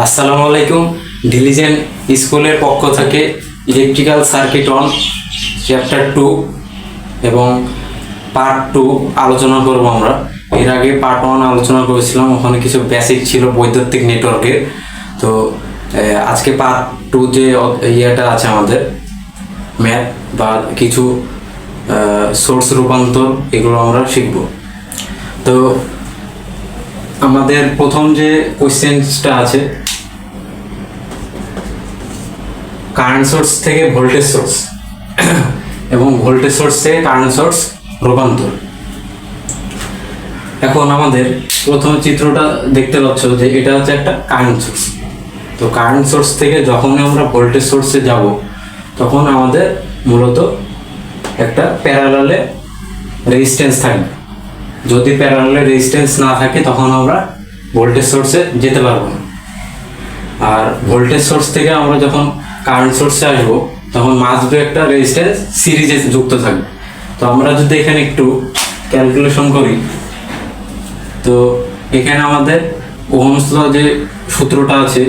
আসসালামু আলাইকুম। ডিলিজেন্ট স্কুলের পক্ষ থেকে ইলেকট্রিক্যাল সার্কিট অন চ্যাপ্টার 2 এবং পার্ট 2 আলোচনা করব আমরা। এর আগে পার্ট 1 আলোচনা করেছিলাম, ওখানে কিছু বেসিক ছিল বৈদ্যুতিক নেটওয়ার্কের। তো আজকে পার্ট 2 যে ইয়েটা আছে আমাদের ম্যাথ বা কিছু সোর্স রূপান্তর, এগুলো আমরা শিখব। তো আমাদের প্রথম যে কোশ্চেনটা আছে, কারেন্ট সোর্স থেকে ভোল্টেজ সোর্স এবং ভোল্টেজ সোর্স থেকে কারেন্ট সোর্স রূপান্তর। এখন আমাদের প্রথম চিত্রটা দেখতে পাচ্ছ যে এটা হচ্ছে একটা কারেন্ট সোর্স। তো কারেন্ট সোর্স থেকে যখন আমরা ভোল্টেজ সোর্সে যাব, তখন আমাদের মূলত একটা প্যারালালে রেজিস্ট্যান্স থাকবে। যদি প্যারালালে রেজিস্ট্যান্স না থাকে, তখন আমরা ভোল্টেজ সোর্সে যেতে পারবো না। আর ভোল্টেজ সোর্স থেকে আমরা যখন কারেন্ট সোর্সে আসবো, তখন মাসবে একটা রেজিস্ট্যান্স সিরিজে যুক্ত থাকবে। তো আমরা যদি এখানে একটু ক্যালকুলেশন করি, তো এখানে আমাদের ওহমস ল যে সূত্রটা আছে,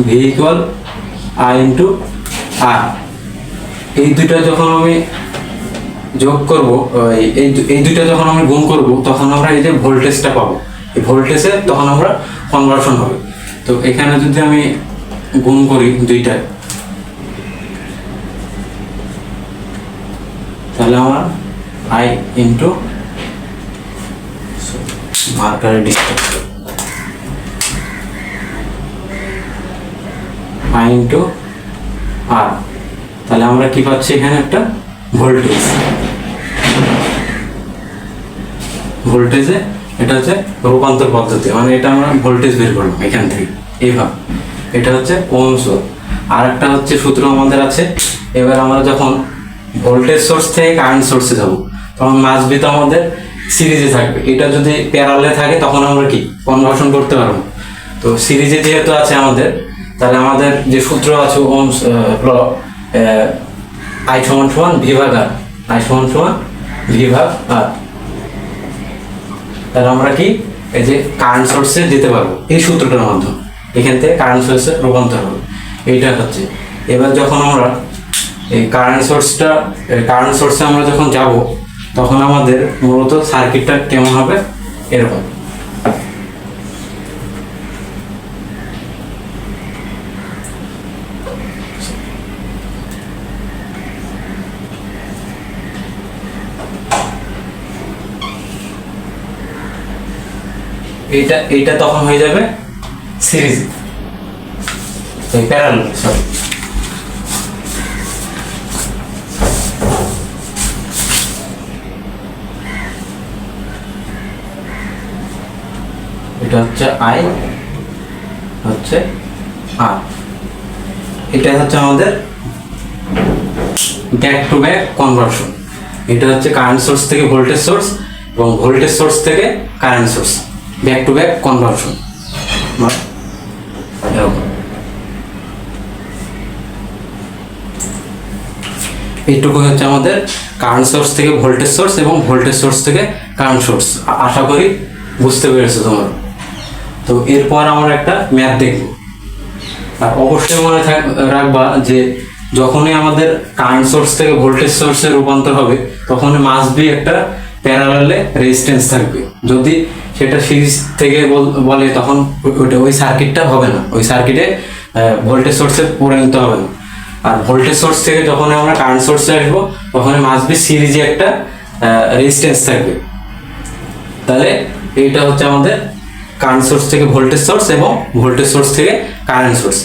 ভি ইকুয়াল আই ইন্টু আর, এই দুইটা যখন আমি যোগ করব, এই দুইটা যখন আমি গুণ করব, তখন আমরা এই যে ভোল্টেজটা পাবো, এই ভোল্টেজে তখন আমরা কনভার্সন হবে। তো এখানে যদি আমি গুণ করি দুইটা, তাহলে আমার আই ইন্টু মার্কারের ডিস্টেন্স, আই ইন্টু আর, তাহলে আমরা কি পাচ্ছি এখানে একটা ভোল্টেজে এটা হচ্ছে রূপান্তর পদ্ধতি, মানে এটা আমরা ভোল্টেজ বের করলাম এখান থেকে এইভাবে। এটা হচ্ছে ওহমস ল। আর একটা হচ্ছে সূত্র আমাদের আছে। এবার আমরা যখন ভোল্টেজ সোর্স থেকে কারেন্ট সোর্সে যাব, তখন মাস বি তো আমাদের সিরিজে থাকবে। এটা যদি প্যারালালে থাকে, তখন আমরা কি কনভার্সন করতে পারবো। তো সিরিজে যেহেতু আছে আমাদের, তাহলে আমাদের যে সূত্র আছে ওহমস ল, আই সমান সমান ভি ভাগ আর, আই সমান সমান ভি ভাগ আর। তাহলে আমরা কি এই যে কারেন্ট সোর্সে যেতে পারবো এই সূত্রটার মাধ্যমে, এখান থেকে কারেন্ট সোর্সে রূপান্তর হবে। এইটা হচ্ছে, এবার যখন আমরা এই কারেন্ট সোর্সে আমরা যখন যাব, তখন আমাদের মূলত সার্কিটটা কেমন হবে, এরকম। এইটা তখন হয়ে যাবে সিরিজ, প্যারালাল, সরি। এটা হচ্ছে আই, হচ্ছে আর। এটা হচ্ছে আমাদের ব্যাক টু ব্যাক কনভার্সন। এটা হচ্ছে কারেন্ট সোর্স থেকে ভোল্টেজ সোর্স এবং ভোল্টেজ সোর্স থেকে current source, back to back conversion. এইটুকু হচ্ছে আমাদের কারেন্ট সোর্স থেকে ভোল্টেজ সোর্স এবং ভোল্টেজ সোর্স থেকে কারেন্ট সোর্স। আশা করি বুঝতে পেরেছো তোমরা। তো এরপর আমরা একটা ম্যাথ দেখব। আর অবশ্যই মনে রাখবা যে যখনই আমাদের কারেন্ট সোর্স থেকে ভোল্টেজ সোর্সে রূপান্তর হবে, তখনই মাস্ট বি একটা প্যারালালে রেজিস্ট্যান্স থাকবে। যদি সেটা সিরিজ থেকে বলে, তখন ওই সার্কিটটা হবে না, ওই সার্কিটে ভোল্টেজ সোর্সে পরিণত হবে না। আর ভোল্টেজ সোর্স থেকে যখন আমরা কারেন্ট সোর্সে আসবো, তখন মাস্ট বি সিরিজে একটা রেজিস্ট্যান্স থাকবে। তাহলে এইটা হচ্ছে আমাদের কারেন্ট সোর্স থেকে ভোল্টেজ সোর্স এবং ভোল্টেজ সোর্স থেকে কারেন্ট সোর্স।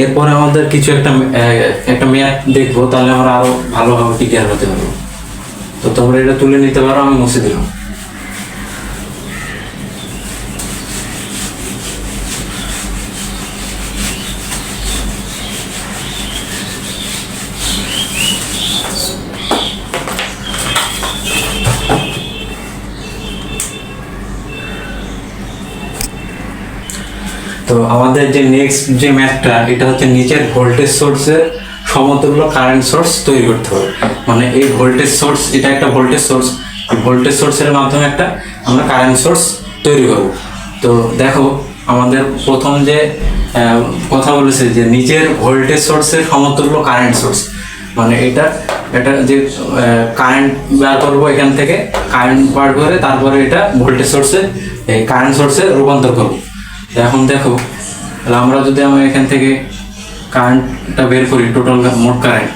এরপরে আমাদের কিছু একটা ম্যাথ দেখবো, তাহলে আমরা আরো ভালোভাবে ক্লিয়ার হতে পারবো। তো তোমরা এটা তুলে নিতে পারো, আমি মুছে দিলাম। তো আমাদের যে নেক্সট যে ম্যাথটা, এটা হচ্ছে নিচের ভোল্টেজ সোর্সের সমতুল্য কারেন্ট সোর্স তৈরি করতে হবে। মানে এই ভোল্টেজ সোর্স, এটা একটা ভোল্টেজ সোর্স, ভোল্টেজ সোর্সের মাধ্যমে একটা আমরা কারেন্ট সোর্স তৈরি করব। তো দেখো আমাদের প্রথম যে কথা বলেছে যে নিচের ভোল্টেজ সোর্সের সমতুল্য কারেন্ট সোর্স, মানে এটা যে কারেন্ট বার করবো এখান থেকে, কারেন্ট বার করে তারপরে এটা ভোল্টেজ সোর্সে এই কারেন্ট সোর্সে রূপান্তর করবো। এখন দেখো তাহলে আমরা যদি এখান থেকে কারেন্টটা বের করি, টোটাল মোট কারেন্ট,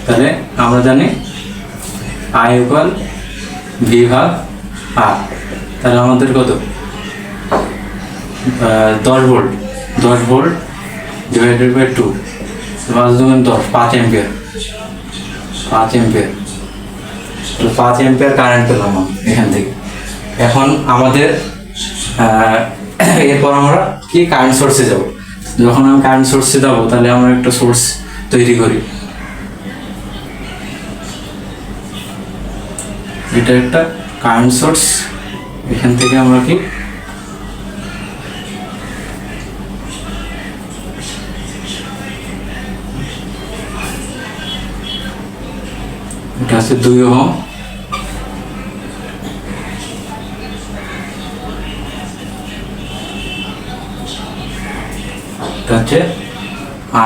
তাহলে আমরা জানি I ইকুয়াল V ভাগ R। তাহলে আমাদের কত 10 ভোল্ট ডিভাইডেড বাই 2, 5 দুগুণ 10, 5 অ্যাম্পিয়ার। 5 অ্যাম্পিয়ার কারেন্ট পেলাম এখান থেকে। এখন আমাদের এরপর আমরা কি কারেন্ট সোর্সে যাব। যখন আমি কারেন্ট সোর্সে যাব তাহলে আমরা একটা সোর্স তৈরি করি। এটা একটা কারেন্ট সোর্স, এখান থেকে আমরা কি এটা আছে 2 ওহম, এটা হচ্ছে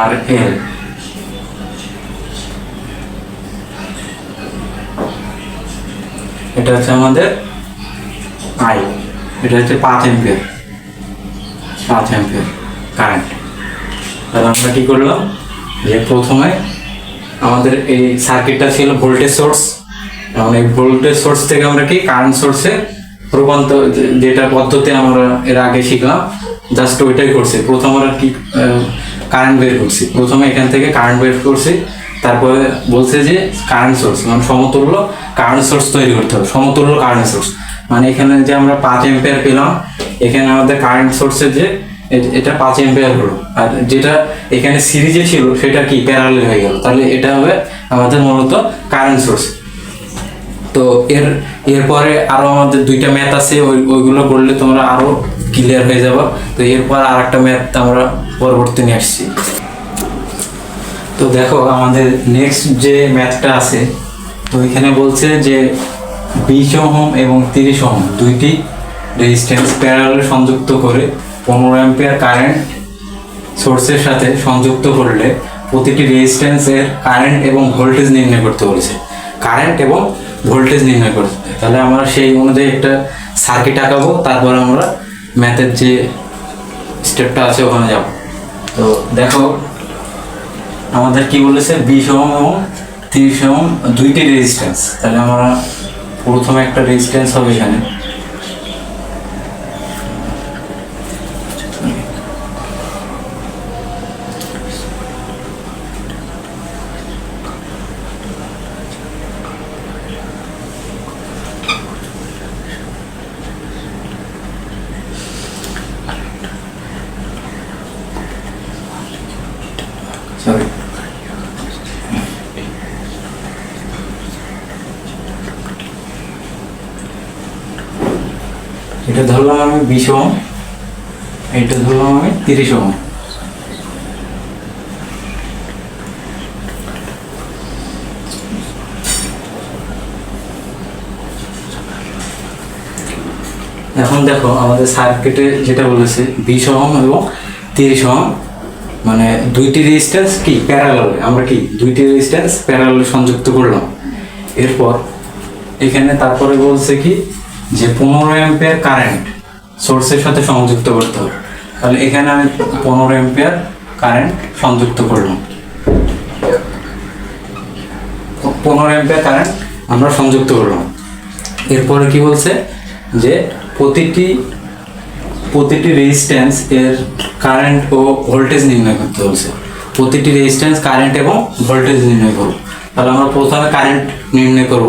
RL। এটা হচ্ছে আমাদের I, এটা হচ্ছে 5 অ্যাম্পিয়ার কারেন্ট। তাহলে আমরা কি করলাম যে প্রথমে আমাদের এই সার্কিটটা ছিল ভোল্টেজ সোর্স, এবং এই ভোল্টেজ সোর্স থেকে আমরা কি কারেন্ট সোর্সে রূপান্তর, যেটা পদ্ধতি আমরা এর আগে শিখলাম, জাস্ট ওইটাই করছি। প্রথম আমরা কি কারেন্ট বের করছি, প্রথমে এখান থেকে কারেন্ট বের করছি, তারপরে বলছে যে কারেন্ট সোর্স মানে সমতুল্য কারেন্ট সোর্স তৈরি করতে হবে। সমতুল্য কারেন্ট সোর্স মানে এখানে যে আমরা 5 অ্যাম্পিয়ার পেলাম, এখানে আমাদের কারেন্ট সোর্সের যে এটা 5 অ্যাম্পিয়ার হলো, আর যেটা এখানে সিরিজে ছিল সেটা কি প্যারালাল হয়ে গেল, তাহলে এটা হবে আমাদের মূলত কারেন্ট সোর্স। তো এরপরে আরো আমাদের 2টা ম্যাথ আছে, ওইগুলো করলে তোমরা আরো ক্লিয়ার হয়ে যাবে। তো এরপর আর একটা ম্যাথ আমরা পরবর্তী নিয়ে আসছি। তো দেখো আমাদের নেক্সট যে ম্যাথটা আছে, তো এখানে বলছে যে 20 ওহম এবং 30 ওহম দুইটি রেজিস্ট্যান্স প্যারালালে সংযুক্ত করে 15 অ্যাম্পিয়ার কারেন্ট সোর্সের সাথে সংযুক্ত করলে প্রতিটি রেজিস্ট্যান্সের কারেন্ট এবং ভোল্টেজ নির্ণয় করতে বলেছে। কারেন্ট এবং ভোল্টেজ নির্ণয় করতে, তাহলে আমরা সেই অনুযায়ী একটা সার্কিট আঁকাবো, তারপর আমরা ম্যাথের যে স্টেপটা আছে ওখানে যাব। তো দেখো আমাদের কি বলেছে 20 ওহম এবং 30 ওহম দুইটি রেজিস্ট্যান্স, তাহলে আমরা প্রথমে একটা রেজিস্ট্যান্স হবে এখানে, সরি এটা ধরলাম আমি 20 ওহম, এটা ধরলাম আমি 30 ওহম। এখন দেখো আমাদের সার্কিটে যেটা বলেছে 20 ওহম এবং 30 ওহম মানে দুইটি রেজিস্ট্যান্স কি প্যারালালে, আমরা কি দুইটি রেজিস্ট্যান্স প্যারালালে সংযুক্ত করলাম। এরপর এখানে তারপরে বলছে কি যে 15 অ্যাম্পিয়ার কারেন্ট সোর্সের সাথে সংযুক্ত করতে হবে। তাহলে এখানে আমি 15 অ্যাম্পিয়ার কারেন্ট সংযুক্ত করলাম, 15 অ্যাম্পিয়ার কারেন্ট আমরা সংযুক্ত করলাম। এরপরে কি বলছে যে প্রতিটি রেজিস্ট্যান্স এর কারেন্ট ও ভোল্টেজ নির্ণয় করতে বলছে। প্রতিটি রেজিস্ট্যান্স কারেন্ট এবং ভোল্টেজ নির্ণয় করব। তাহলে আমরা প্রথমে কারেন্ট নির্ণয় করব।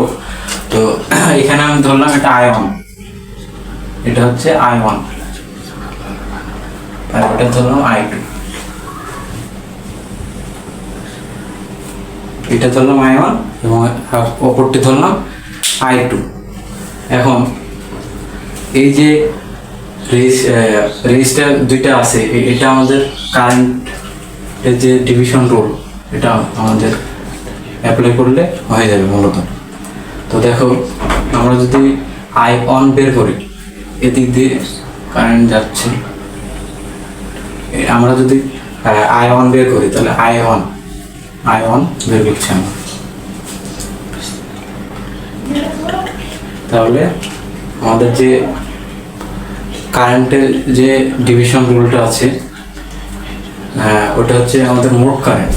তো এখানে আমি ধরলাম এটা I1, এটা হচ্ছে I1, আর এটা ধরলাম I2, এটা ধরলাম I1 এবং অপরটি ধরলাম I2। এখন এই যে রেজিস্টার দুইটা আছে, এটা আমাদের কারেন্টের যে ডিভিশন রুল, এটা আমাদের অ্যাপ্লাই করলে হয়ে যাবে মূলত। তো দেখো আমরা যদি I1 বের করি, এদিক দিয়ে কারেন্ট যাচ্ছে, আমরা যদি I1 বের করি তাহলে I1 বের করছি আমরা। তাহলে আমাদের যে কারেন্টের যে ডিভিশন রুলটা আছে, ওটা হচ্ছে আমাদের মোট কারেন্ট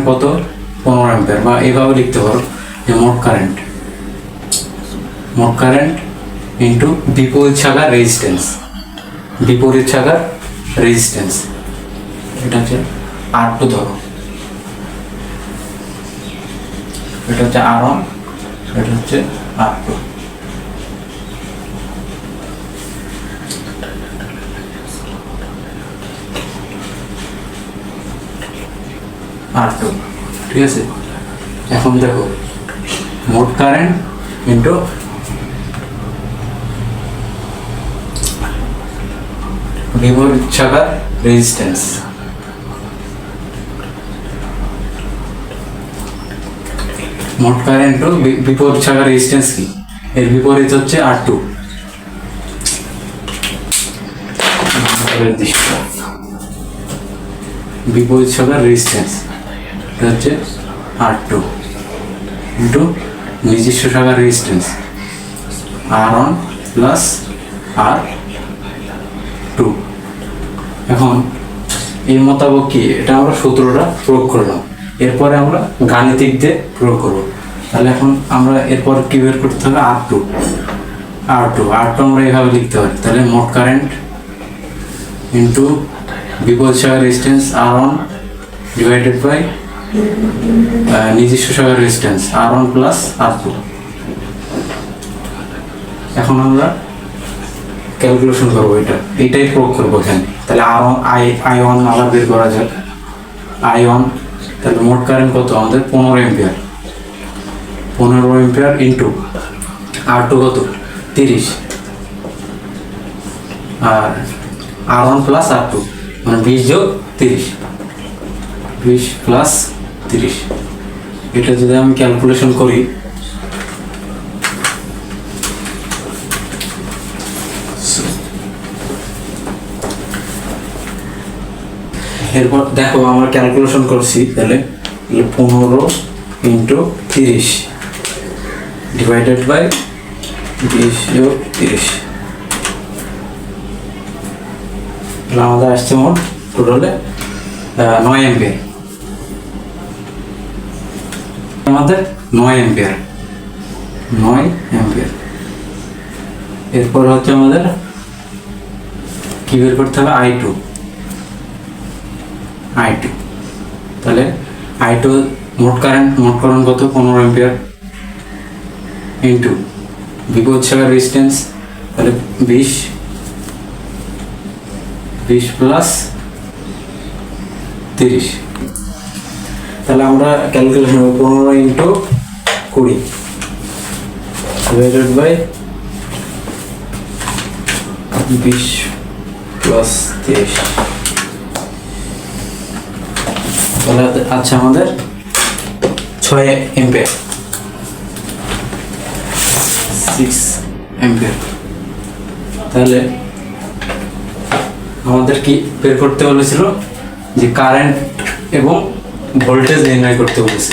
কত, 15 অ্যাম্পিয়ার, বা এইভাবে লিখতে পারো যে মোট কারেন্ট ইন্টু বিপরীত শাখার রেজিস্ট্যান্স, এটা হচ্ছে R2 ধরো, এটা হচ্ছে R1, এটা হচ্ছে R2। ঠিক আছে, এখন দেখো মোট কারেন্ট ইন্টু বিপরীত শাখার রেজিস্ট্যান্স, মোট কারেন্ট ও বিপরীত শাখার রেজিস্ট্যান্স কি, এর বিপরীত হচ্ছে R2, বিপরীত শাখার রেজিস্ট্যান্স এটা হচ্ছে R2 ইন্টু নিজস্ব শাখার রেজিস্ট্যান্স R1 প্লাস R2। এখন এই মোতাবেক কি, এটা আমরা সূত্রটা প্রয়োগ করলাম, এরপরে আমরা গাণিতিক দিয়ে প্রয়োগ করব। তাহলে এখন আমরা এরপর কি বের করতে হবে, R2 আমরা এইভাবে লিখতে পারি, তাহলে মোট কারেন্ট ইন্টু বিপরীত শাখার রেজিস্ট্যান্স R1 ডিভাইডেড বাই নিজস্ব শাখার রেজিস্ট্যান্স R1 প্লাস R2। এখন আমরা ক্যালকুলেশন করবো, এটাই প্রয়োগ করবো এখানে। তাহলে I1 আবার বের করা যাক, I1 তাহলে মোট কারেন্ট কত আমাদের 15 অ্যাম্পিয়ার ইন্টু R2 কত 30, আর R1 প্লাস R2 মানে 20 যোগ 30, 20 প্লাস 30। এটা যদি আমি ক্যালকুলেশন করি, এরপর দেখো আমরা ক্যালকুলেশন করছি, তাহলে 15 ইন্টু 30 ডিভাইডেড বাই 20 যোগ 30, আমাদের আসছে মোট টোটালে 9 অ্যাম্পিয়ার, আমাদের 9 অ্যাম্পিয়ার। এরপর হচ্ছে আমাদের কি বের করতে হবে, I2। তাহলে I2 মোট কারেন্ট কত 15 অ্যাম্পিয়ার ইন্টু বিপরীত শাখার রেজিস্ট্যান্স, তাহলে 20 প্লাস 30। তাহলে আমরা calculation 15 into 20 divided by 20 plus 30, তাহলে আচ্ছা আমাদের 6 অ্যাম্পিয়ার, 6 অ্যাম্পিয়ার। তাহলে আমাদের কি বের করতে বলেছিল, যে কারেন্ট এবং ভোল্টেজ নির্ণয় করতে বলেছে।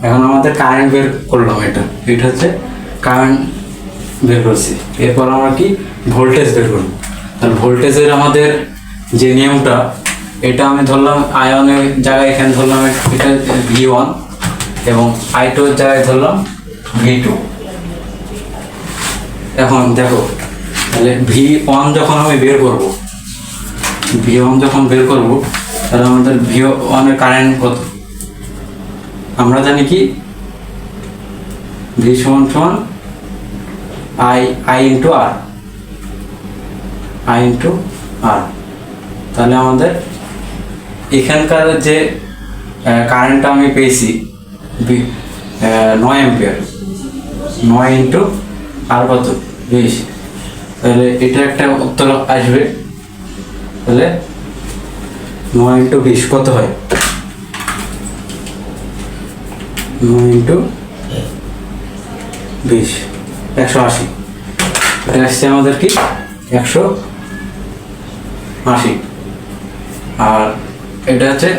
এখন আমাদের কারেন্ট বের করলাম, এটা হচ্ছে কারেন্ট বের করছি। এরপর আমরা কি ভোল্টেজ বের করব। তাহলে ভোল্টেজের আমাদের যে নিয়মটা, এটা আমি ধরলাম I1 এর জায়গায় এখানে ধরলাম এটা V1 এবং I2 এর জায়গায় ধরলাম V2। এখন দেখো তাহলে V1 যখন আমি বের করব, তাহলে আমাদের V1 এর কারেন্ট কত, আমরা জানি কি V সমান I ইন্টু R। তাহলে আমাদের এখানকার যে কারেন্টটা আমি পেয়েছি 9 অ্যাম্পিয়ার, 9 ইন্টু আর কত 20, তাহলে এটা একটা উত্তর আসবে। তাহলে 9 ইন্টু 20 কত হয়, 9 ইন্টু 20, 180। এটা আসছে আমাদের কি 180। আর এটা হচ্ছে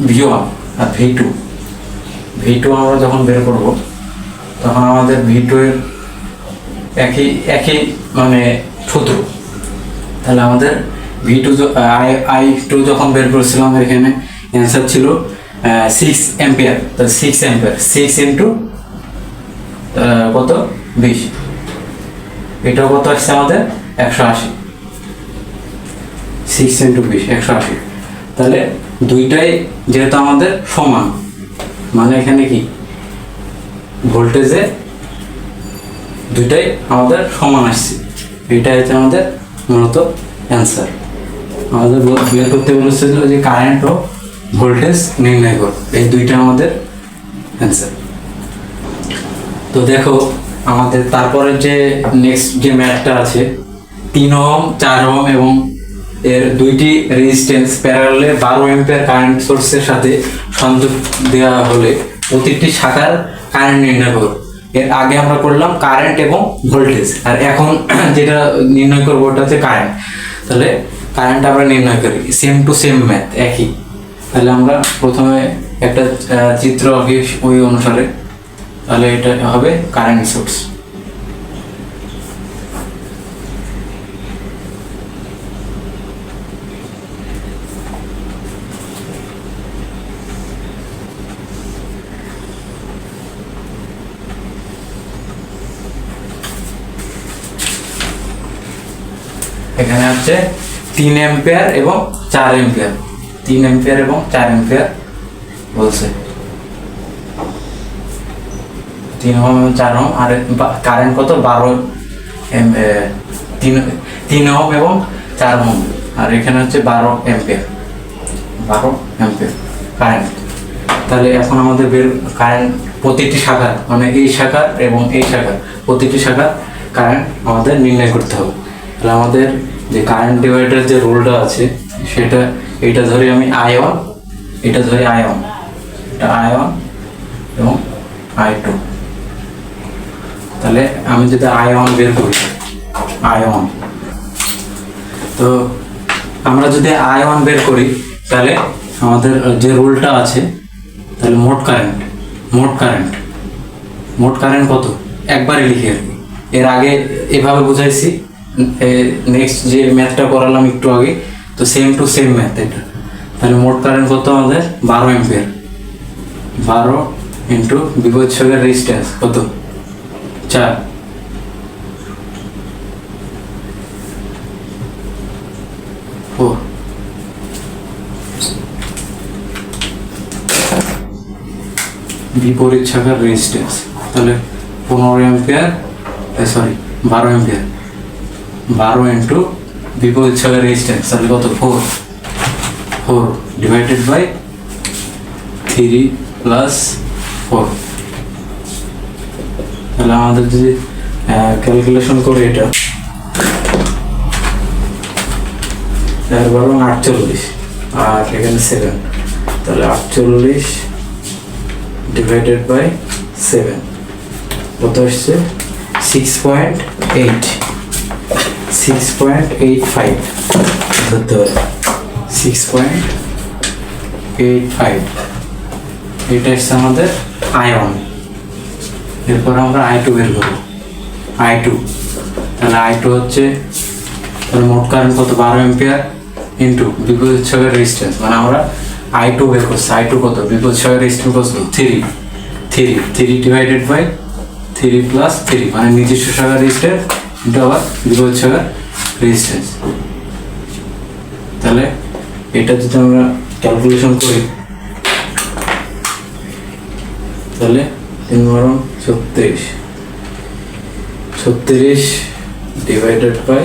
V1 আর V2। V2 আমরা যখন বের করব তখন আমাদের V2 এর একই মানে সূত্র। তাহলে আমাদের V2 I2 যখন বের করেছিলাম এখানে অ্যান্সার ছিল 6 অ্যাম্পিয়ার। তাহলে 6 অ্যাম্পিয়ার 6 ইন্টু কত 20, এটাও কত আসছে আমাদের 180। 6 ইন্টু 20 180। তাহলে দুইটাই যেহেতু আমাদের সমান, মানে এখানে কি ভোল্টেজে দুইটাই আমাদের সমান আসছে, এটা হচ্ছে আমাদের মূলত অ্যান্সার। আমাদের বের করতে বলেছিল যে কারেন্ট ও ভোল্টেজ নির্ণয় কর, এই দুইটা আমাদের অ্যান্সার। তো দেখো আমাদের তারপরে যে নেক্সট যে ম্যাথটা আছে 3 ওহম 4 ওহম এবং এর দুইটি রেজিস্ট্যান্স প্যারালালে 12 অ্যাম্পিয়ার কারেন্ট সোর্সের সাথে সংযোগ দেওয়া হলে প্রতিটি শাখার কারেন্ট নির্ণয় করো। এর আগে আমরা করলাম কারেন্ট এবং ভোল্টেজ, আর এখন যেটা নির্ণয় করবো ওটা হচ্ছে কারেন্ট। তাহলে কারেন্ট আমরা নির্ণয় করি, সেম টু সেম ম্যাথ একই। তাহলে আমরা প্রথমে একটা চিত্র আঁকি ওই অনুসারে। তাহলে এটা হবে কারেন্ট সোর্স। এখানে হচ্ছে 3 অ্যাম্পিয়ার এবং 4 অ্যাম্পিয়ার, 3 অ্যাম্পিয়ার এবং 4 অ্যাম্পিয়ার বলছে। 3 ওহম এবং 4 ওহম, আর কারেন্ট কত 12 3 ওহম এবং 4 ওহম, আর এখানে হচ্ছে 12 অ্যাম্পিয়ার, 12 অ্যাম্পিয়ার কারেন্ট। তাহলে এখন আমাদের কারেন্ট প্রতিটি শাখার, মানে এই শাখার এবং এই শাখার প্রতিটি শাখার কারেন্ট আমাদের নির্ণয় করতে হবে। তাহলে আমাদের যে কারেন্ট ডিভাইডার যে রুলটা আছে সেটা, এইটা ধরে আমি I1, এটা ধরে I1, এটা I1 এবং I2। তাহলে আমি যদি I1 বের করি, I1, তো আমরা যদি I1 বের করি তাহলে আমাদের যে রুলটা আছে, তাহলে মোট কারেন্ট কত একবারে লিখে আর কি। এর আগে এভাবে বুঝাইছি, নেক্সট যে ম্যাথটা করালাম একটু আগে, তো সেম টু সেম ম্যাথ এটা। তাহলে মোট কারেন্ট কত আমাদের 12 অ্যাম্পিয়ার, 12 ইন্টু বিপরীত শাখার রেজিস্ট্যান্স কত 4, বিপরীত শাখার রেজিস্ট্যান্স। তাহলে 15 অ্যাম্পিয়ার, সরি 12 অ্যাম্পিয়ার, 12 ইন্টু বিপরীত শাখার রেজিস্ট্যান্স, তাহলে কত 4 ডিভাইডেড বাই 3 প্লাস 4। তাহলে আমাদের যদি ক্যালকুলেশন করি এটা 48, আর এখানে 7, তাহলে 48 ডিভাইডেড বাই 7 কত আসছে 6.85 ধরতে হবে, 6.85। এটা হচ্ছে আমাদের I1। এরপর আমরা I2 বের করবো, I2। তাহলে I2 হচ্ছে, তাহলে মোট কারেন্ট কত 12 অ্যাম্পিয়ার ইন্টু বিপরীত শাখার রেজিস্ট্যান্স, মানে আমরা I2 বের করছি। I2 কত বিপরীত শাখার রেজিস্ট্যান্স কত 3 ডিভাইডেড বাই 3 প্লাস 3, মানে নিজস্ব শাখার রেজিস্ট্যান্স ইন্টু আবার বিপরীত শাখার রেজিস্ট্যান্স। তাহলে এটা যদি আমরা ক্যালকুলেশন করি তাহলে 3 × 36 ডিভাইডেড বাই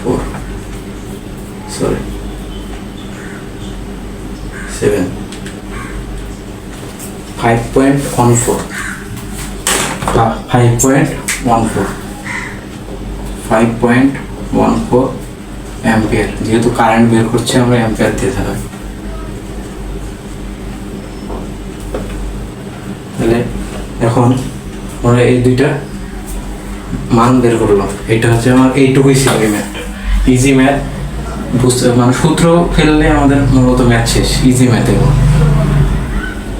4, সরি 7, 5.14 অ্যাম্পিয়ার। যেহেতু কারেন্ট বের করছে আমরা অ্যাম্পিয়ার দিয়ে থাকি। তাহলে এখন আমরা এই দুইটা মান বের করলাম। এটা হচ্ছে আমার এইটুকুই ছিল এই ম্যাথটা, ইজি ম্যাথ। বুঝতে মানে সূত্র ফেললে আমাদের মূলত ম্যাথ শেষ, ইজি ম্যাথ।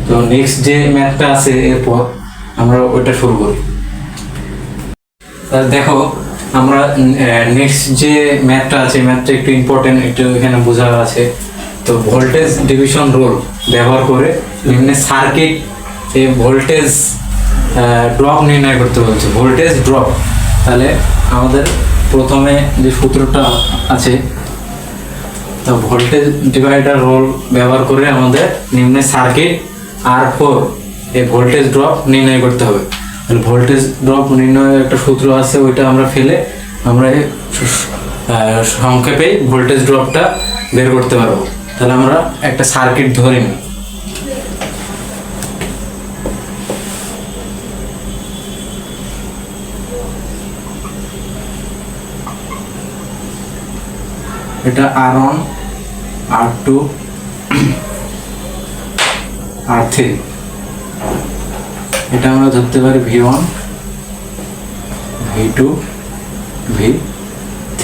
তো নেক্সট যে ম্যাথটা আছে এরপর আমরা ওইটা শুরু করি। দেখো আমরা নেক্সট যে ম্যাথটা আছে, ম্যাথটা একটু ইম্পর্টেন্ট, একটু এখানে বোঝা আছে। তো ভোল্টেজ ডিভিশন রুল ব্যবহার করে নিম্নে সার্কিট এ ভোল্টেজ ড্রপ নির্ণয় করতে বলছে, ভোল্টেজ ড্রপ। তাহলে আমাদের প্রথমে যে সূত্রটা আছে, তো ভোল্টেজ ডিভাইডার রুল ব্যবহার করে আমাদের নিম্নে সার্কিট R4 এই ভোল্টেজ ড্রপ নির্ণয় করতে হবে। তাহলে ভোল্টেজ ড্রপ নির্ণয়ের একটা সূত্র আছে, ওইটা আমরা ফেলে আমরা সংক্ষেপে ভোল্টেজ ড্রপটা বের করতে পারবো। তাহলে আমরা একটা সার্কিট ধরে নিই। এটা R1 R2 R3, এটা আমরা ধরতে পারি V1 V2 V3।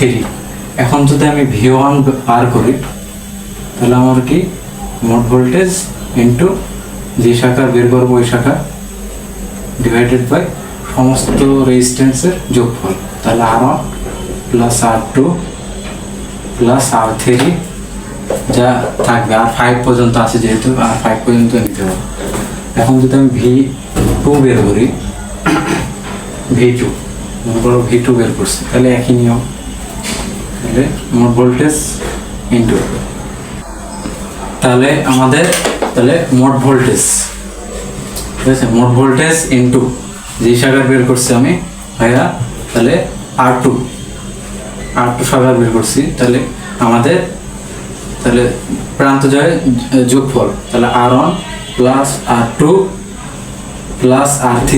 এখন যদি আমি V1 বার করি তাহলে আমার কি মোট ভোল্টেজ ইন্টু যে শাখা বের করবো ওই শাখা ডিভাইডেড বাই সমস্ত রেজিস্ট্যান্সের যোগফল। তাহলে R1 plus R2 plus R3 যা থাকবে, R5 পর্যন্ত আছে যেহেতু R5 পর্যন্ত নিতে হবে। এখন যদি আমি V2 বের করি, V2 মনে করো V2 বের করছি, তাহলে একই নিয়ম। তাহলে মোট ভোল্টেজ ইন্টু, তাহলে আমাদের তাহলে মোট ভোল্টেজ, ঠিক আছে, মোট ভোল্টেজ ইন্টু যেই শাখার বের করছি আমি ভাইয়া, তাহলে R2 শাখার বের করছি, তাহলে আমাদের তাহলে প্রান্ত জয় যোগফল, তাহলে R1 plus R2 plus R3।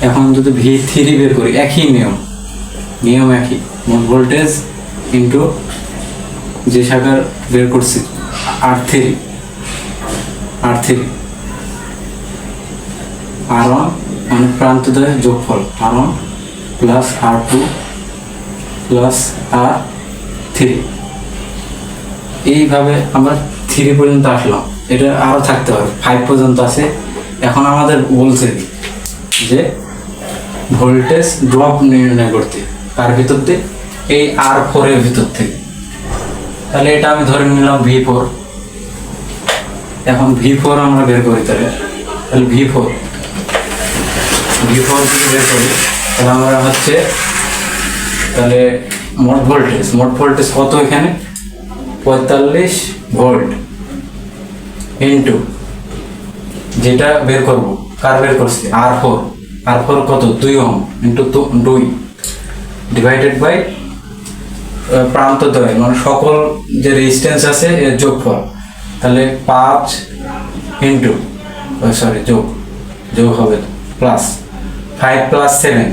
এখন যদি V3 বের করি, একই নিয়ম একই, মোট ভোল্টেজ ইন্টু যে শাখার বের করছি R3 R1 মানে প্রান্ত জয় যোগফল R1 plus R2 plus R3। এইভাবে আমরা 3 পর্যন্ত আসলাম, এটা আরো থাকতে পারে, 5 পর্যন্ত আছে। এখন আমাদের বলছে যে ভোল্টেজ ড্রপ নির্ণয় করতে তার ভিতর থেকে, এই R4 এর ভিতর থেকে। তাহলে এটা আমি ধরে নিলাম V4। এখন V4 আমরা বের করি, তাহলে V4 যদি বের করি তাহলে আমরা হচ্ছে তাহলে মোট ভোল্টেজ কত এখানে 45 ভোল্ট ইন্টু যেটা বের করব, কার বের করছি R4 কত 2 ওহম ইন্টু 2 ডিভাইডেড বাই প্রান্ত দ্বয় মানে সকল যে রেজিস্ট্যান্স আছে এর যোগফল। তাহলে 5 ইন্টু যোগ হবে plus 5 plus 7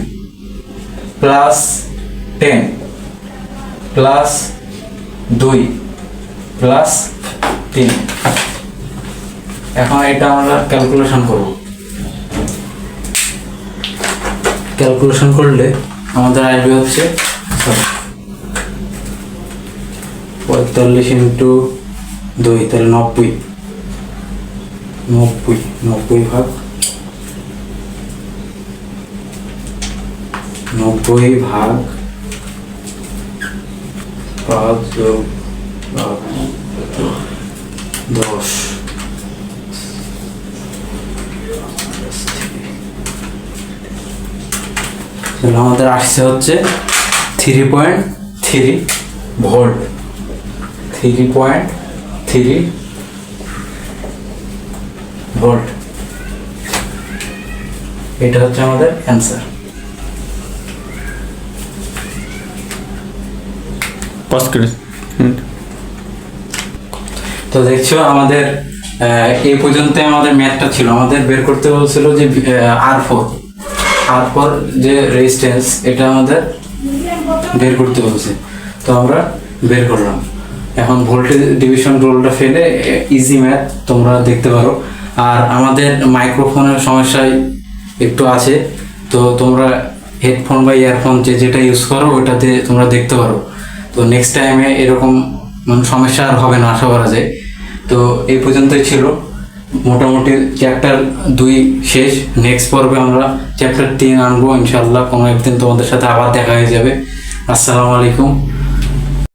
plus 10 plus 2 plus 3। এখন এটা আমরা ক্যালকুলেশন করব। ক্যালকুলেশন করলে আমাদের আসবে হচ্ছে 45 ইন্টু 2, তাহলে 90 ভাগ 5 যোগ 10। আমাদের আসছে হচ্ছে 3.3 ভোল্ট, 3.3 ভোল্ট। এটা হচ্ছে আমাদের অ্যান্সার। তো দেখছো আমাদের এই পর্যন্ত আমাদের ম্যাথটা ছিল। আমাদের বের করতে বলছিল যে R4 যে রেজিস্ট্যান্স, এটা আমাদের বের করতে বলছে, তো আমরা বের করলাম। এখন ভোল্টেজ ডিভিশন রুলটা ফেলে ইজি ম্যাথ তোমরা দেখতে পারো। আর আমাদের মাইক্রোফোনের সমস্যায় একটু আছে। তো তোমরা হেডফোন বা ইয়ারফোন যেটা ইউজ করো ওটাতে তোমরা দেখতে পারো। তো নেক্সট টাইমে এরকম মানে সমস্যা আর হবে না আশা করা যায়। তো এই পর্যন্তই ছিল মোটামুটি চ্যাপ্টার 2 শেষ। নেক্সট পর্বে আমরা চ্যাপ্টার 3 আনবো ইনশাল্লাহ। কোনো একদিন তোমাদের সাথে আবার দেখা হয়ে যাবে। আসসালামু আলাইকুম।